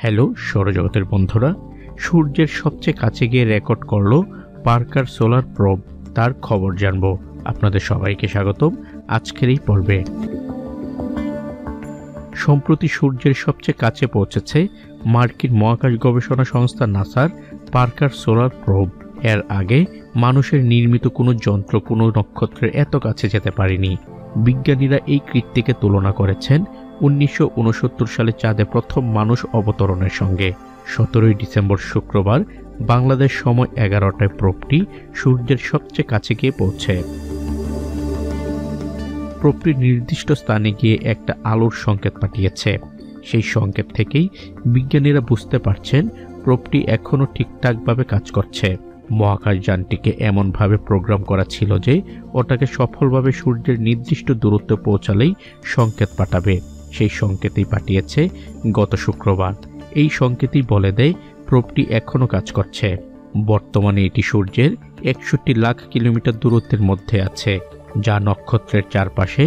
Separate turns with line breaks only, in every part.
Hello সৌরজগতের বন্ধুরা, সূর্যের সবচেয়ে কাছে গিয়ে রেকর্ড করলো পার্কার সোলার প্রোব। তার খবর জানবো। আপনাদের সবাইকে স্বাগতম আজকের এই পর্বে। সম্প্রতি সূর্যের সবচেয়ে কাছে পৌঁছেছে মার্কিন মহাকাশ গবেষণা সংস্থা নাসার পার্কার সোলার প্রোব। এর আগে মানুষের নির্মিত কোনো যন্ত্র কোনো নক্ষত্রের এত কাছে যেতে পারেনি। বিজ্ঞানীরা এই কৃত্তিকে তুলনা করেছেন 1969 সালে চাঁদে প্রথম মানুষ অবতরণের সঙ্গে। 17 ডিসেম্বর শুক্রবার বাংলাদেশ সময় 11টায় প্রোবটি সূর্যের সবচেয়ে কাছে গিয়ে পৌঁছে। প্রোবটি নির্দিষ্ট স্থানে গিয়ে একটা আলোর সংকেত পাঠিয়েছে। সেই সংকেত থেকেই বিজ্ঞানীরা বুঝতে পারছেন প্রোবটি এখনও ঠিকঠাকভাবে কাজ করছে। মহাকাশযানটিকে এমনভাবে প্রোগ্রাম করা ছিল যে ওটাকে সফলভাবে সূর্যের নির্দিষ্ট দূরত্বে পৌঁছালেই সংকেত পাঠাবে। সেই সংকেতই পাঠিয়েছে গত শুক্রবার। এই সংকেতই বলে দেয় প্রোবটি এখনও কাজ করছে। বর্তমানে এটি সূর্যের 61 লাখ কিলোমিটার দূরত্বের মধ্যে আছে, যা নক্ষত্রের চারপাশে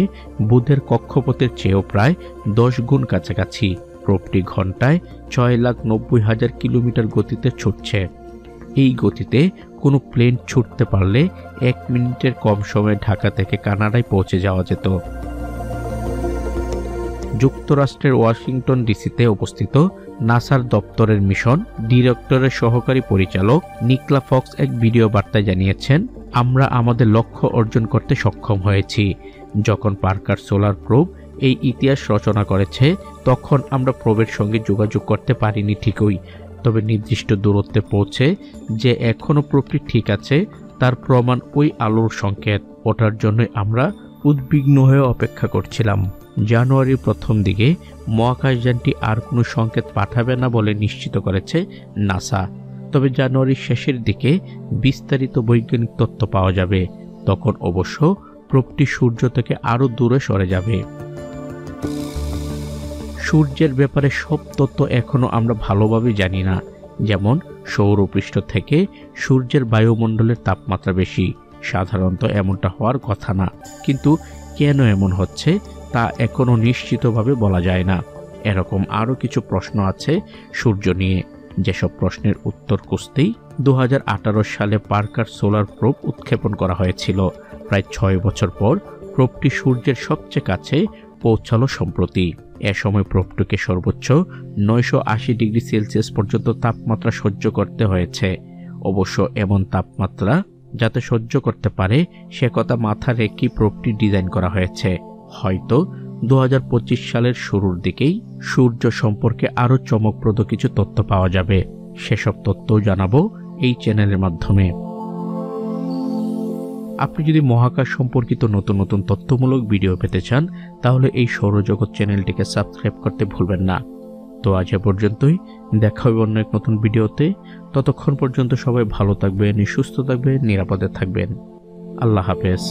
বুধের কক্ষপথের চেয়েও প্রায় 10 গুণ কাছাকাছি। প্রোবটি ঘন্টায় 6,90,000 কিলোমিটার গতিতে ছুটছে। এই গতিতে কোনো প্লেন ছুটতে পারলে 1 মিনিটের কম সময়ে ঢাকা থেকে কানাডায় পৌঁছে যাওয়া যেত। যুক্তরাষ্ট্রের ওয়াশিংটন ডিসিতে অবস্থিত নাসার দপ্তরের মিশন ডিরেক্টরের সহকারী পরিচালক নিকলা ফক্স এক ভিডিও বার্তায় জানিয়েছেন, আমরা আমাদের লক্ষ্য অর্জন করতে সক্ষম হয়েছি। যখন পার্কার সোলার প্রোব এই ইতিহাস রচনা করেছে তখন আমরা প্রোবের সঙ্গে যোগাযোগ করতে পারিনি ঠিকই, তবে নির্দিষ্ট দূরত্বে পৌঁছে যে এখনও প্রোবটি ঠিক আছে তার প্রমাণ ওই আলোর সংকেত। ওটার জন্যই আমরা উদ্বিগ্ন হয়ে অপেক্ষা করছিলাম। জানুয়ারির প্রথম দিকে মহাকাশযানটি আর কোনো সংকেত পাঠাবে না বলে নিশ্চিত করেছে নাসা। তবে জানুয়ারির শেষের দিকে বিস্তারিত বৈজ্ঞানিক তথ্য পাওয়া যাবে। তখন অবশ্য প্রোবটি সূর্য থেকে আরও দূরে সরে যাবে। সূর্যের ব্যাপারে সব তথ্য এখনও আমরা ভালোভাবে জানি না। যেমন সৌরপৃষ্ঠ থেকে সূর্যের বায়ুমণ্ডলের তাপমাত্রা বেশি। সাধারণত এমনটা হওয়ার কথা না, কিন্তু কেন এমন হচ্ছে তা এখনও নিশ্চিতভাবে বলা যায় না। এরকম আরও কিছু প্রশ্ন আছে সূর্য নিয়ে, যেসব প্রশ্নের উত্তর খুঁজতেই 2018 সালে পার্কার সোলার প্রোব উৎক্ষেপণ করা হয়েছিল। প্রায় 6 বছর পর প্রোবটি সূর্যের সবচেয়ে কাছে পৌঁছালো সম্প্রতি। এ সময় প্রোবটিকে সর্বোচ্চ 980 ডিগ্রি সেলসিয়াস পর্যন্ত তাপমাত্রা সহ্য করতে হয়েছে। অবশ্য এমন তাপমাত্রা যাতে সহ্য করতে পারে সে কথা মাথা রেখে প্রোবটি ডিজাইন করা হয়েছে। হয়তো 2025 সালের শুরুর দিকেই সূর্য সম্পর্কে আরও চমকপ্রদ কিছু তথ্য পাওয়া যাবে। সেসব তথ্যও জানাবো এই চ্যানেলের মাধ্যমে। আপনি যদি মহাকাশ সম্পর্কিত নতুন নতুন তথ্যমূলক ভিডিও পেতে চান তাহলে এই সৌরজগৎ চ্যানেলটিকে সাবস্ক্রাইব করতে ভুলবেন না। তো আজ এ পর্যন্তই, দেখা হবে অন্য এক নতুন ভিডিওতে। ততক্ষণ পর্যন্ত সবাই ভালো থাকবেন, সুস্থ থাকবেন, নিরাপদে থাকবেন। আল্লাহ হাফেজ।